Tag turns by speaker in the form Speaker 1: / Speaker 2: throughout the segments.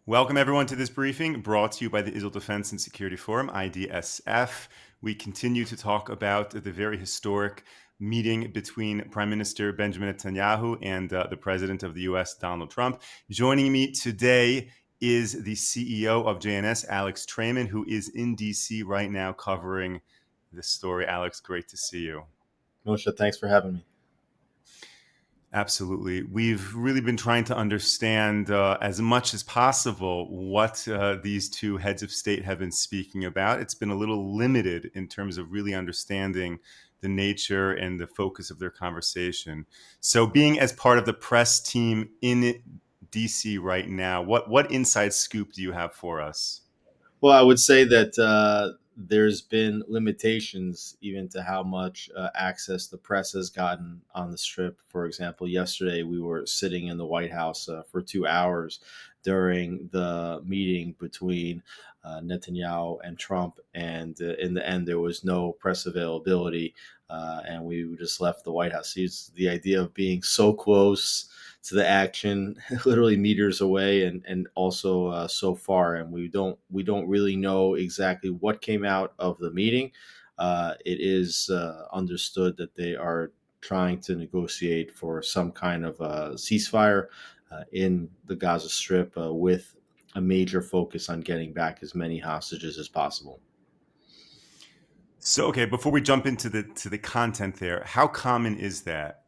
Speaker 1: Welcome, everyone, to this briefing brought to you by the Israel Defense and Security Forum, IDSF. We continue to talk about the very historic meeting between Prime Minister Benjamin Netanyahu and the President of the U.S., Donald Trump. Joining me today is the CEO of JNS, Alex Traiman, who is in D.C. right now covering this story. Alex, great to see you.
Speaker 2: Moshe, thanks for having me.
Speaker 1: Absolutely. We've really been trying to understand as much as possible what these two heads of state have been speaking about. It's been a little limited in terms of really understanding the nature and the focus of their conversation. So, being as part of the press team in DC right now, what inside scoop do you have for us?
Speaker 2: Well, I would say that there's been limitations even to how much access the press has gotten on the Strip. For example, yesterday we were sitting in the White House for 2 hours during the meeting between Netanyahu and Trump, and in the end, there was no press availability, and we just left the White House. It's the idea of being so close to the action, literally meters away, and also so far, and we don't really know exactly what came out of the meeting. It is understood that they are trying to negotiate for some kind of ceasefire in the Gaza Strip, with a major focus on getting back as many hostages as possible.
Speaker 1: So, okay, before we jump into the content there, how common is that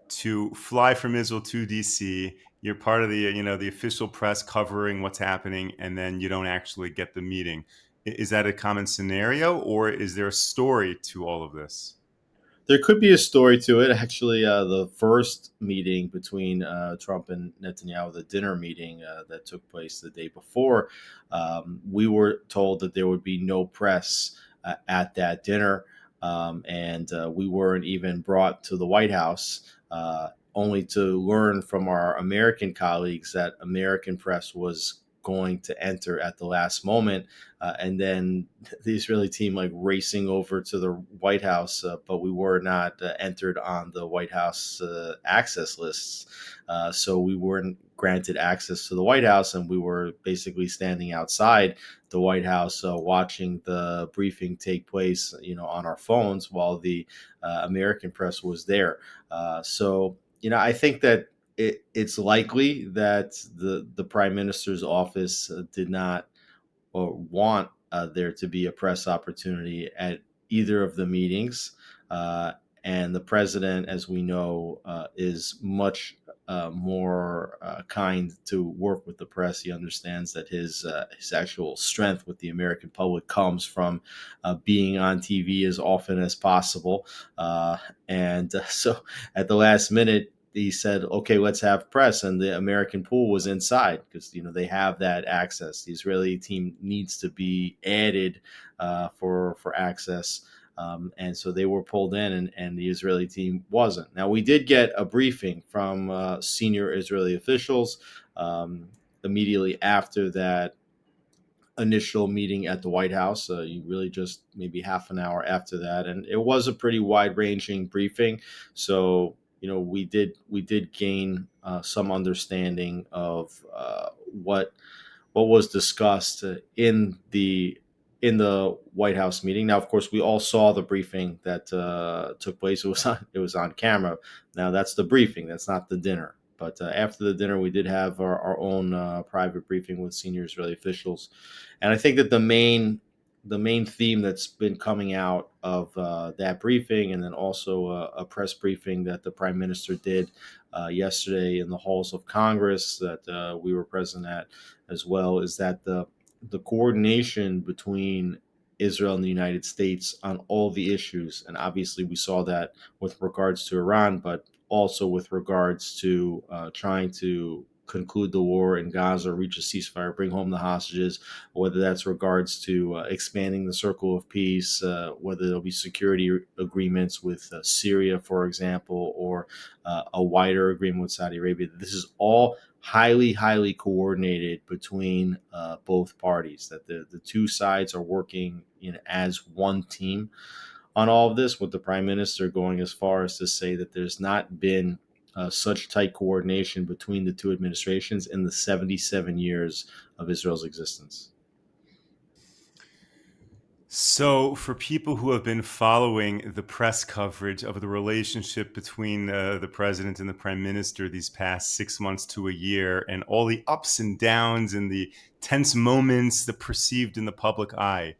Speaker 1: to fly from Israel to DC? You're part of the official press covering what's happening, and then you don't actually get the meeting. Is that a common scenario, or is there a story to all of this?
Speaker 2: There could be a story to it. Actually, the first meeting between Trump and Netanyahu, the dinner meeting that took place the day before, we were told that there would be no press at that dinner. And we weren't even brought to the White House, only to learn from our American colleagues that American press was going to enter at the last moment, and then the Israeli team like racing over to the White House, but we were not entered on the White House access lists, so we weren't granted access to the White House, and we were basically standing outside the White House watching the briefing take place, on our phones while the American press was there. So I think that it's likely that the prime minister's office did not or want there to be a press opportunity at either of the meetings. Uh, and the president, as we know, is much more kind to work with the press. He understands that his actual strength with the American public comes from being on TV as often as possible. And so at the last minute, he said, "Okay, let's have press," and the American pool was inside because they have that access. The Israeli team needs to be added for access, and so they were pulled in, and the Israeli team wasn't. Now we did get a briefing from senior Israeli officials immediately after that initial meeting at the White House. You really just maybe half an hour after that, and it was a pretty wide ranging briefing. So we did gain some understanding of what was discussed in the White House meeting. Now, of course, we all saw the briefing that took place. It was on camera. Now, that's the briefing. That's not the dinner. But after the dinner, we did have our own private briefing with senior Israeli officials, and I think that the main theme that's been coming out of that briefing, and then also a press briefing that the prime minister did yesterday in the halls of Congress that we were present at as well, is that the coordination between Israel and the United States on all the issues, and obviously we saw that with regards to Iran, but also with regards to trying to conclude the war in Gaza, reach a ceasefire, bring home the hostages, whether that's regards to expanding the circle of peace, whether there'll be security agreements with Syria, for example, or a wider agreement with Saudi Arabia. This is all highly, highly coordinated between both parties, that the two sides are working as one team on all of this, with the prime minister going as far as to say that there's not been such tight coordination between the two administrations in the 77 years of Israel's existence.
Speaker 1: So, for people who have been following the press coverage of the relationship between the president and the prime minister these past 6 months to a year, and all the ups and downs and the tense moments that perceived in the public eye,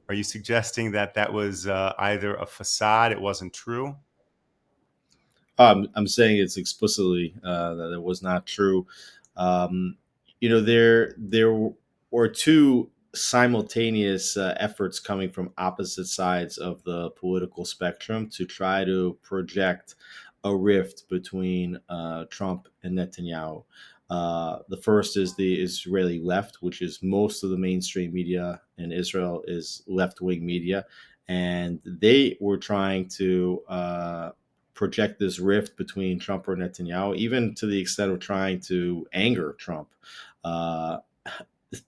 Speaker 1: are you suggesting that that was either a facade, it wasn't true?
Speaker 2: I'm saying it's explicitly that it was not true. Um, there were two simultaneous efforts coming from opposite sides of the political spectrum to try to project a rift between Trump and Netanyahu. The first is the Israeli left, which is most of the mainstream media in Israel is left wing media, and they were trying to project this rift between Trump or Netanyahu, even to the extent of trying to anger Trump, uh,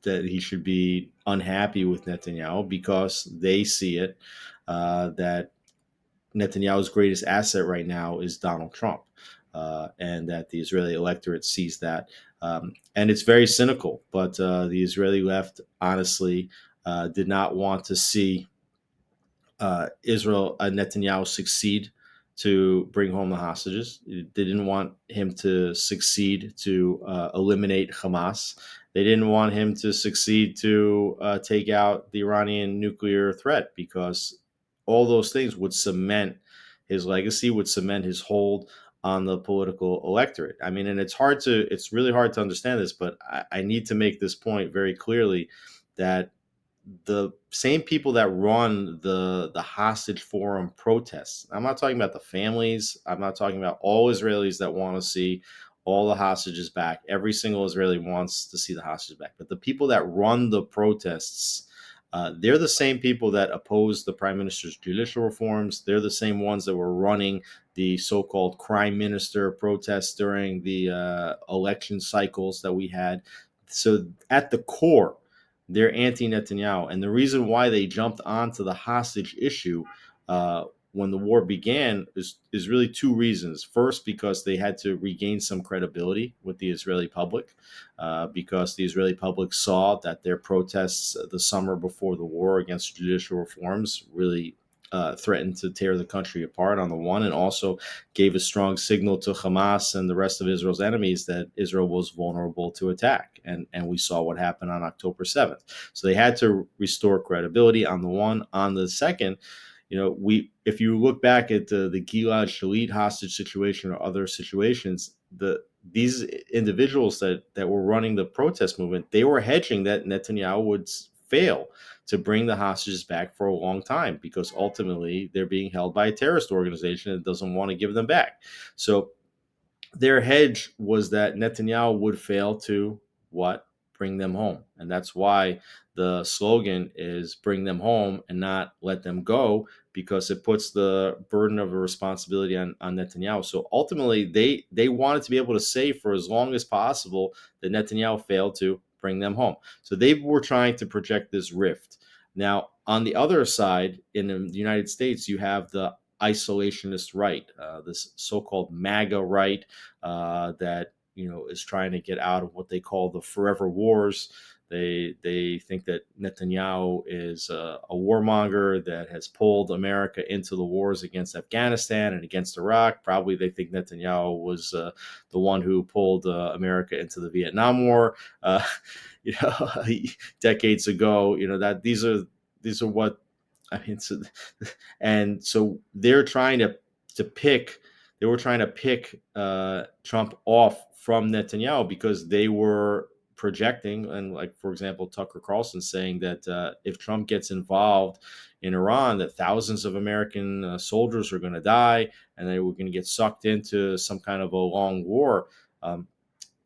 Speaker 2: that he should be unhappy with Netanyahu because they see it that Netanyahu's greatest asset right now is Donald Trump, and that the Israeli electorate sees that. And it's very cynical, but the Israeli left honestly did not want to see Israel Netanyahu succeed to bring home the hostages. They didn't want him to succeed to eliminate Hamas. They didn't want him to succeed to take out the Iranian nuclear threat because all those things would cement his legacy, would cement his hold on the political electorate. I mean, and it's really hard to understand this, but I need to make this point very clearly that the same people that run the hostage forum protests. I'm not talking about the families. I'm not talking about all Israelis that want to see all the hostages back. Every single Israeli wants to see the hostages back. But the people that run the protests, they're the same people that oppose the prime minister's judicial reforms. They're the same ones that were running the so-called crime minister protests during the election cycles that we had. So at the core, they're anti-Netanyahu, and the reason why they jumped onto the hostage issue when the war began is really two reasons. First, because they had to regain some credibility with the Israeli public, because the Israeli public saw that their protests the summer before the war against judicial reforms really threatened to tear the country apart on the one, and also gave a strong signal to Hamas and the rest of Israel's enemies that Israel was vulnerable to attack. And we saw what happened on October 7th. So they had to restore credibility on the one. On the second, if you look back at the Gilad Shalit hostage situation or other situations, these individuals that were running the protest movement, they were hedging that Netanyahu would fail to bring the hostages back for a long time because ultimately they're being held by a terrorist organization that doesn't want to give them back. So their hedge was that Netanyahu would fail to what? Bring them home. And that's why the slogan is bring them home and not let them go, because it puts the burden of a responsibility on Netanyahu. So ultimately, they wanted to be able to say for as long as possible that Netanyahu failed to bring them home. So they were trying to project this rift. Now, on the other side, in the United States, you have the isolationist right, this so-called MAGA right, that is trying to get out of what they call the forever wars. They think that Netanyahu is a warmonger that has pulled America into the wars against Afghanistan and against Iraq. Probably they think Netanyahu was the one who pulled America into the Vietnam War, you know, decades ago. That these are what I mean. And so they're trying to pick they were trying to pick Trump off from Netanyahu because they were projecting, and like for example, Tucker Carlson saying that if Trump gets involved in Iran, that thousands of American soldiers are going to die, and they were going to get sucked into some kind of a long war.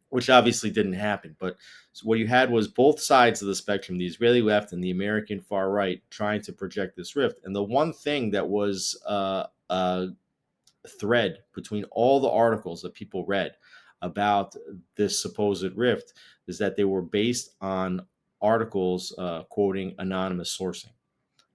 Speaker 2: Which obviously didn't happen. But so what you had was both sides of the spectrum, the Israeli left and the American far right, trying to project this rift. And the one thing that was a thread between all the articles that people read about this supposed rift is that they were based on articles quoting anonymous sourcing.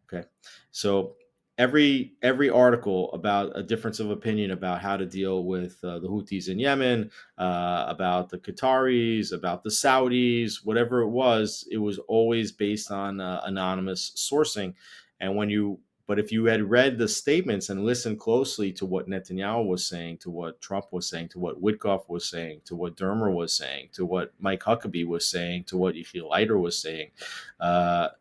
Speaker 2: Okay, so every article about a difference of opinion about how to deal with the Houthis in Yemen, about the Qataris, about the Saudis, whatever it was always based on anonymous sourcing. And when you but if you had read the statements and listened closely to what Netanyahu was saying, to what Trump was saying, to what Witkoff was saying, to what Dermer was saying, to what Mike Huckabee was saying, to what Yechiel Eider was saying,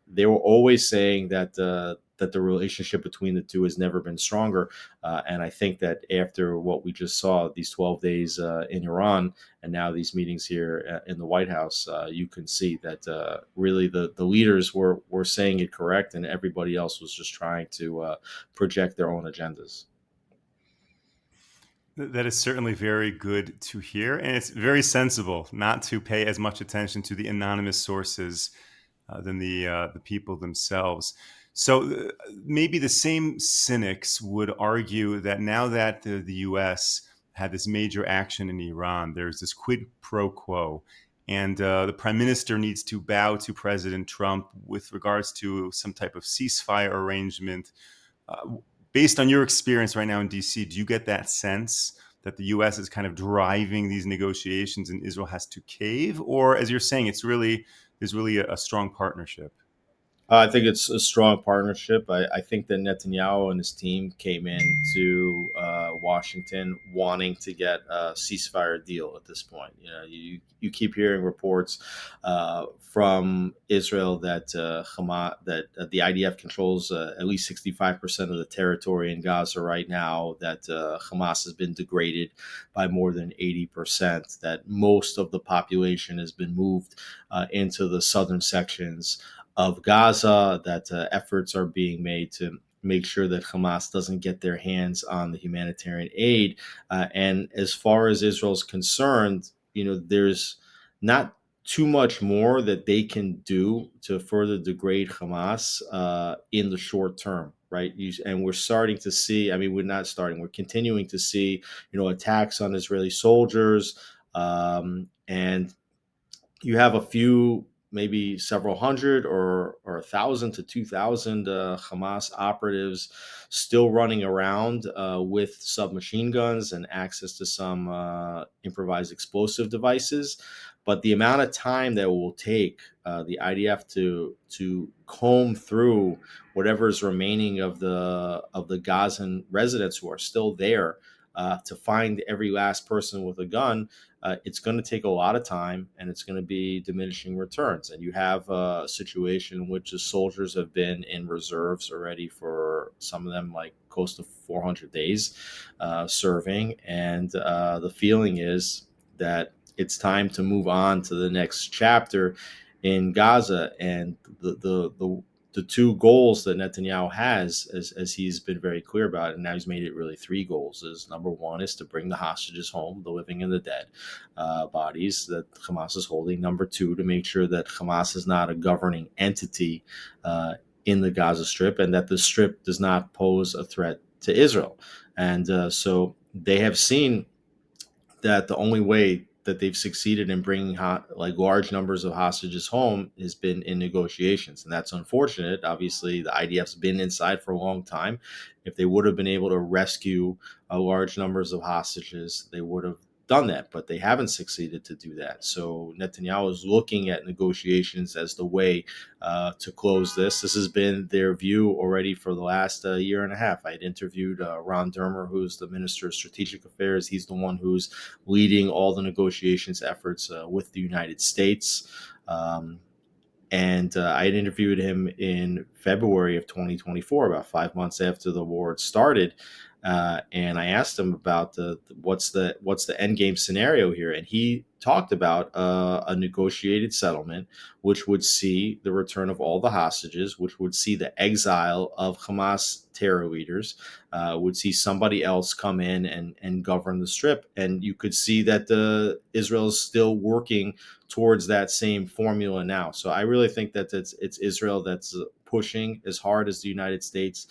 Speaker 2: they were always saying that the relationship between the two has never been stronger. And I think that after what we just saw, these 12 days in Iran, and now these meetings here in the White House, you can see that really the leaders were saying it correct, and everybody else was just trying to project their own agendas.
Speaker 1: That is certainly very good to hear, and it's very sensible not to pay as much attention to the anonymous sources than the people themselves. So maybe the same cynics would argue that now that the U.S. had this major action in Iran, there's this quid pro quo, and the prime minister needs to bow to President Trump with regards to some type of ceasefire arrangement. Uh, Based on your experience right now in DC, do you get that sense that the U.S. is kind of driving these negotiations and Israel has to cave, or as you're saying, there's really a strong partnership?
Speaker 2: I think it's a strong partnership. I think that Netanyahu and his team came into Washington wanting to get a ceasefire deal at this point. You know, you keep hearing reports from Israel that Hamas, that the IDF controls at least 65% of the territory in Gaza right now. That Hamas has been degraded by more than 80%. That most of the population has been moved into the southern sections of Gaza, that efforts are being made to make sure that Hamas doesn't get their hands on the humanitarian aid. And as far as Israel's concerned, you know, there's not too much more that they can do to further degrade Hamas in the short term. Right. And we're starting to see, I mean, we're not starting, we're continuing to see, you know, attacks on Israeli soldiers. And you have a few, maybe several hundred or 1,000 to 2,000 Hamas operatives still running around with submachine guns and access to some improvised explosive devices. But the amount of time that it will take the IDF to comb through whatever is remaining of the Gazan residents who are still there to find every last person with a gun, it's going to take a lot of time and it's going to be diminishing returns. And you have a situation in which the soldiers have been in reserves already for some of them like close to 400 days serving. And the feeling is that it's time to move on to the next chapter in Gaza. And the two goals that Netanyahu has, as he's been very clear about, and now he's made it really three goals, is number one is to bring the hostages home, the living and the dead bodies that Hamas is holding. Number two, to make sure that Hamas is not a governing entity in the Gaza Strip and that the Strip does not pose a threat to Israel. And so they have seen that the only way that they've succeeded in bringing like large numbers of hostages home has been in negotiations, and that's unfortunate. Obviously, the IDF's been inside for a long time. If they would have been able to rescue large numbers of hostages, they would have done that, but they haven't succeeded to do that. So Netanyahu is looking at negotiations as the way to close this. This has been their view already for the last year and a half. I had interviewed Ron Dermer, who's the Minister of Strategic Affairs. He's the one who's leading all the negotiations efforts with the United States. And I had interviewed him in February of 2024, about 5 months after the war had started. And I asked him about what's the end game scenario here, and he talked about a negotiated settlement, which would see the return of all the hostages, which would see the exile of Hamas terror leaders, would see somebody else come in and govern the Strip, and you could see that Israel is still working towards that same formula now. So I really think that it's Israel that's pushing as hard as the United States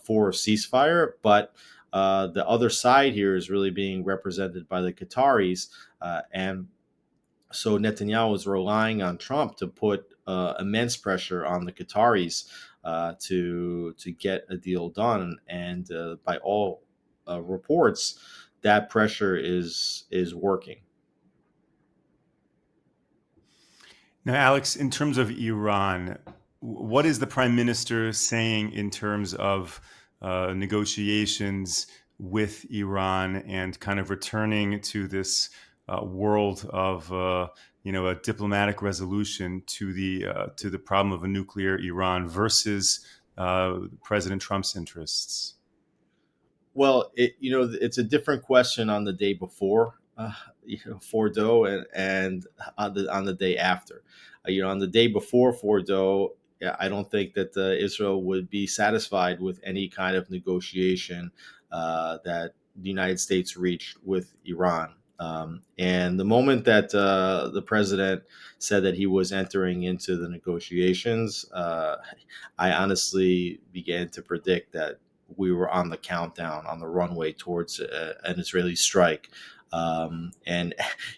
Speaker 2: for a ceasefire, but the other side here is really being represented by the Qataris, and so Netanyahu is relying on Trump to put immense pressure on the Qataris to get a deal done. And by all reports, that pressure is working.
Speaker 1: Now, Alex, in terms of Iran, what is the prime minister saying in terms of negotiations with Iran and kind of returning to this world of a diplomatic resolution to the problem of a nuclear Iran versus President Trump's interests?
Speaker 2: Well, it's a different question on the day before, Fordo, and on the day after. On the day before Fordo, yeah, I don't think that Israel would be satisfied with any kind of negotiation that the United States reached with Iran. And the moment that the president said that he was entering into the negotiations, I honestly began to predict that we were on the countdown, on the runway towards an Israeli strike. And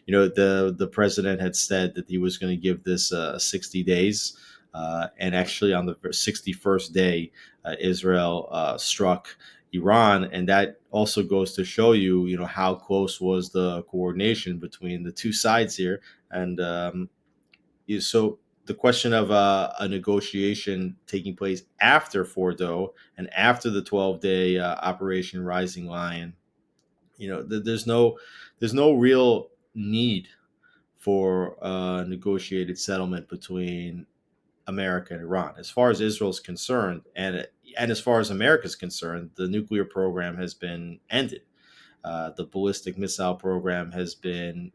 Speaker 2: the president had said that he was going to give this 60 days. And actually, on the 61st day, Israel struck Iran, and that also goes to show you, how close was the coordination between the two sides here. And so the question of a negotiation taking place after Fordo and after the 12-day Operation Rising Lion, there's no real need for a negotiated settlement between America and Iran. As far as Israel's concerned, and as far as America's concerned, the nuclear program has been ended. The ballistic missile program has been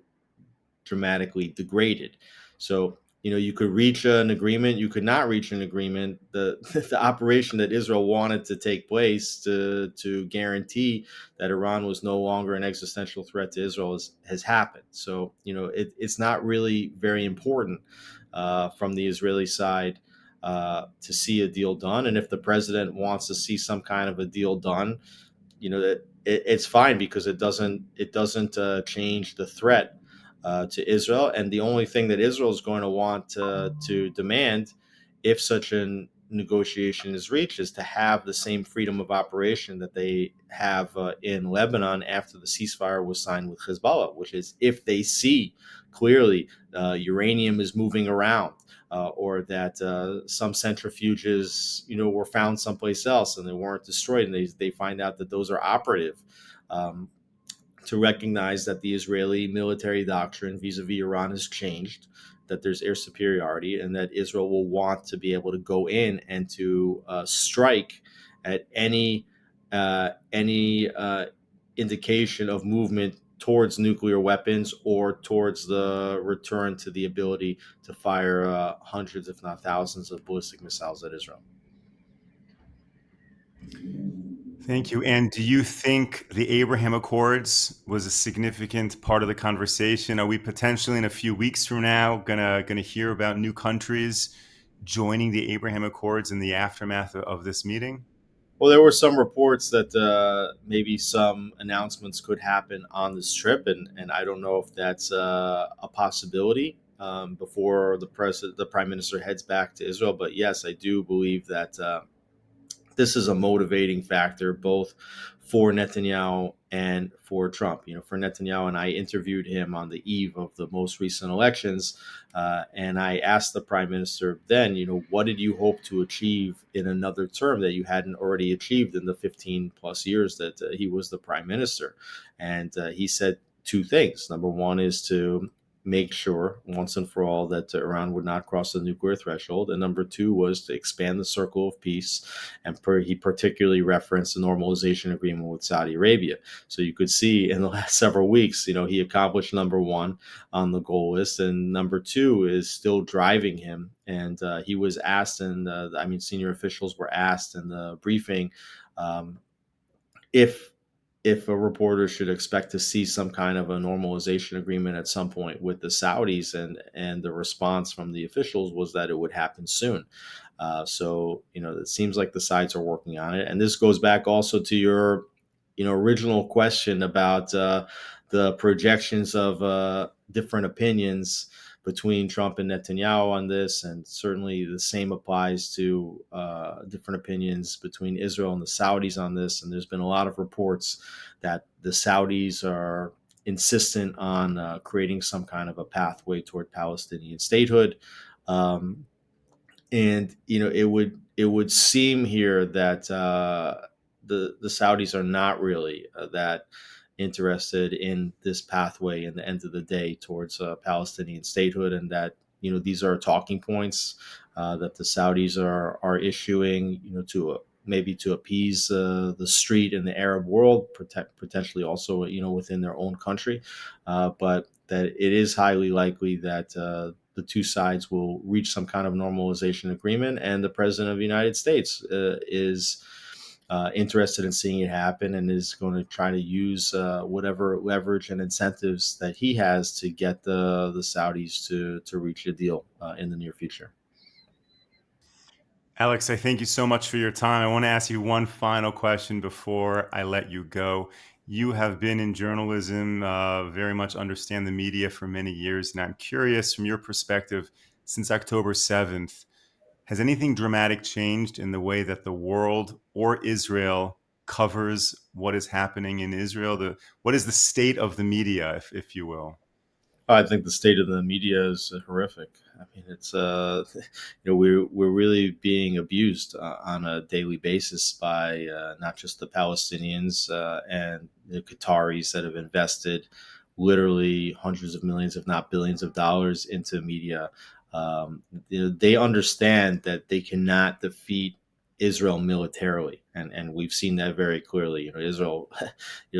Speaker 2: dramatically degraded. So, you could reach an agreement, you could not reach an agreement. The the operation that Israel wanted to take place to guarantee that Iran was no longer an existential threat to Israel has happened. So, it's not really very important from the Israeli side to see a deal done. And if the president wants to see some kind of a deal done, that it's fine, because it doesn't change the threat to Israel. And the only thing that Israel is going to want to demand, if such a negotiation is reached, is to have the same freedom of operation that they have in Lebanon after the ceasefire was signed with Hezbollah, which is if they see clearly uranium is moving around. Or that some centrifuges, were found someplace else and they weren't destroyed, and they find out that those are operative. Um, to recognize that the Israeli military doctrine vis-a-vis Iran has changed, that there's air superiority, and that Israel will want to be able to go in and to strike at any indication of movement towards nuclear weapons or towards the return to the ability to fire hundreds, if not thousands, of ballistic missiles at Israel.
Speaker 1: Thank you. And do you think the Abraham Accords was a significant part of the conversation? Are we potentially in a few weeks from now gonna hear about new countries joining the Abraham Accords in the aftermath of this meeting?
Speaker 2: Well, there were some reports that maybe some announcements could happen on this trip, and I don't know if that's a possibility before the prime minister heads back to Israel. But yes, I do believe that this is a motivating factor both for Netanyahu and for Trump. For Netanyahu, and I interviewed him on the eve of the most recent elections, and I asked the prime minister then, what did you hope to achieve in another term that you hadn't already achieved in the 15 plus years that he was the prime minister? And he said two things. Number one is to make sure once and for all that Iran would not cross the nuclear threshold. And number two was to expand the circle of peace. And he particularly referenced the normalization agreement with Saudi Arabia. So you could see in the last several weeks, he accomplished number one on the goal list, and number two is still driving him. And he was asked, and senior officials were asked in the briefing, um, if a reporter should expect to see some kind of a normalization agreement at some point with the Saudis, and the response from the officials was that it would happen soon. So it seems like the sides are working on it, and this goes back also to your original question about the projections of different opinions between Trump and Netanyahu on this, and certainly the same applies to different opinions between Israel and the Saudis on this. And there's been a lot of reports that the Saudis are insistent on creating some kind of a pathway toward Palestinian statehood. Um, and it would seem here that the Saudis are not really that interested in this pathway in the end of the day towards Palestinian statehood, and that these are talking points that the Saudis are issuing, to maybe to appease the street in the Arab world, potentially also within their own country, but that it is highly likely that the two sides will reach some kind of normalization agreement, and the president of the United States is interested in seeing it happen, and is going to try to use whatever leverage and incentives that he has to get the Saudis to reach a deal in the near future.
Speaker 1: Alex, I thank you so much for your time. I want to ask you one final question before I let you go. You have been in journalism, very much understand the media for many years, and I'm curious from your perspective, since October 7th, has anything dramatic changed in the way that the world or Israel covers what is happening in Israel? What is the state of the media, if you will?
Speaker 2: I think the state of the media is horrific. I mean, it's we're really being abused on a daily basis by not just the Palestinians and the Qataris that have invested literally hundreds of millions, if not billions, of dollars into media. They understand that they cannot defeat Israel militarily, and we've seen that very clearly. Israel,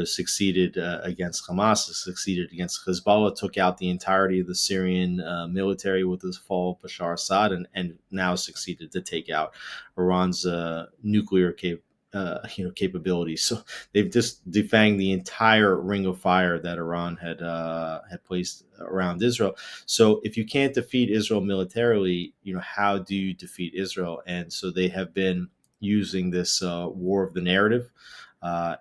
Speaker 2: succeeded against Hamas, succeeded against Hezbollah, took out the entirety of the Syrian military with the fall of Bashar Assad, and now succeeded to take out Iran's nuclear capabilities. So they've just defanged the entire ring of fire that Iran had placed around Israel. So if you can't defeat Israel militarily, how do you defeat Israel? And so they have been using this war of the narrative.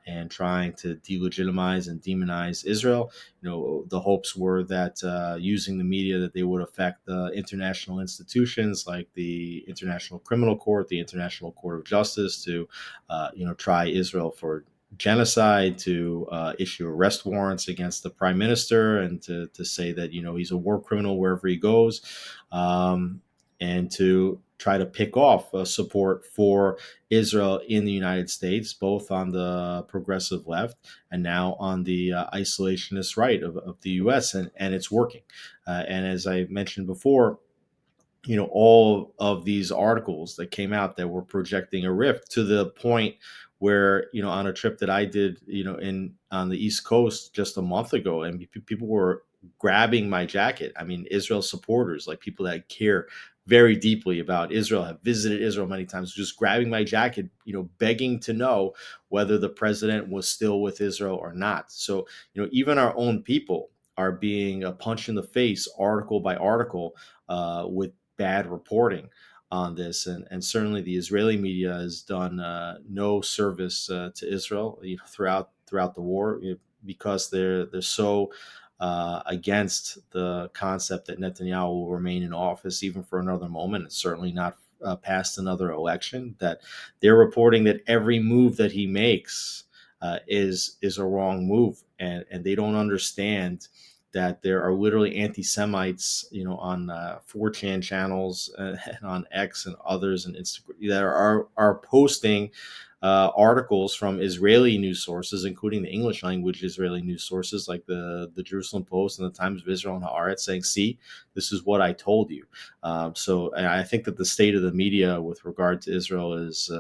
Speaker 2: And trying to delegitimize and demonize Israel. The hopes were that using the media, that they would affect the international institutions like the International Criminal Court, the International Court of Justice, to try Israel for genocide, to issue arrest warrants against the prime minister, and to say that he's a war criminal wherever he goes, and to try to pick off support for Israel in the United States, both on the progressive left and now on the isolationist right of the U.S. And it's working. And as I mentioned before, all of these articles that came out that were projecting a rift, to the point where, on a trip that I did, in on the East Coast just a month ago, and people were grabbing my jacket. I mean, Israel supporters, like people that care very deeply about Israel, have visited Israel many times, just grabbing my jacket, begging to know whether the president was still with Israel or not. So, even our own people are being punched in the face, article by article, with bad reporting on this, and certainly the Israeli media has done no service to Israel, throughout the war, because they're so against the concept that Netanyahu will remain in office even for another moment, and certainly not past another election. That they're reporting that every move that he makes is a wrong move, and they don't understand that there are literally anti-Semites, on 4chan channels and on X and others, and Instagram, that are posting articles from Israeli news sources, including the English language Israeli news sources like the Jerusalem Post and the Times of Israel and Haaretz, saying, "See, this is what I told you." So I think that the state of the media with regard to Israel is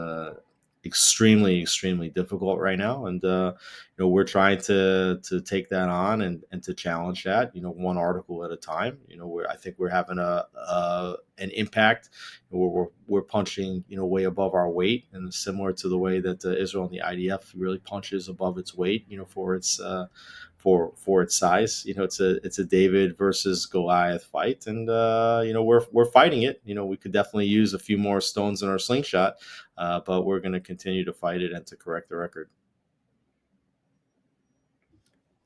Speaker 2: extremely, extremely difficult right now, and we're trying to take that on, and to challenge that, one article at a time. I think we're having an impact. We're punching way above our weight, and similar to the way that Israel and the IDF really punches above its weight, for its for its size. It's a David versus Goliath fight, and we're fighting it. We could definitely use a few more stones in our slingshot, but we're going to continue to fight it and to correct the record.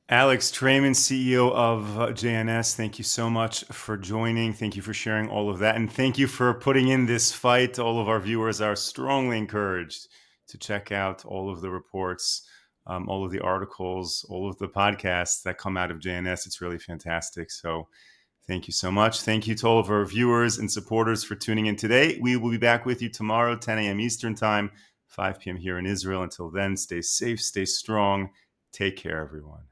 Speaker 1: Alex Traiman, CEO of JNS, thank you so much for joining. Thank you for sharing all of that. And thank you for putting in this fight. All of our viewers are strongly encouraged to check out all of the reports, all of the articles, all of the podcasts that come out of JNS. It's really fantastic. So thank you so much. Thank you to all of our viewers and supporters for tuning in today. We will be back with you tomorrow, 10 a.m. Eastern Time, 5 p.m. here in Israel. Until then, stay safe, stay strong. Take care, everyone.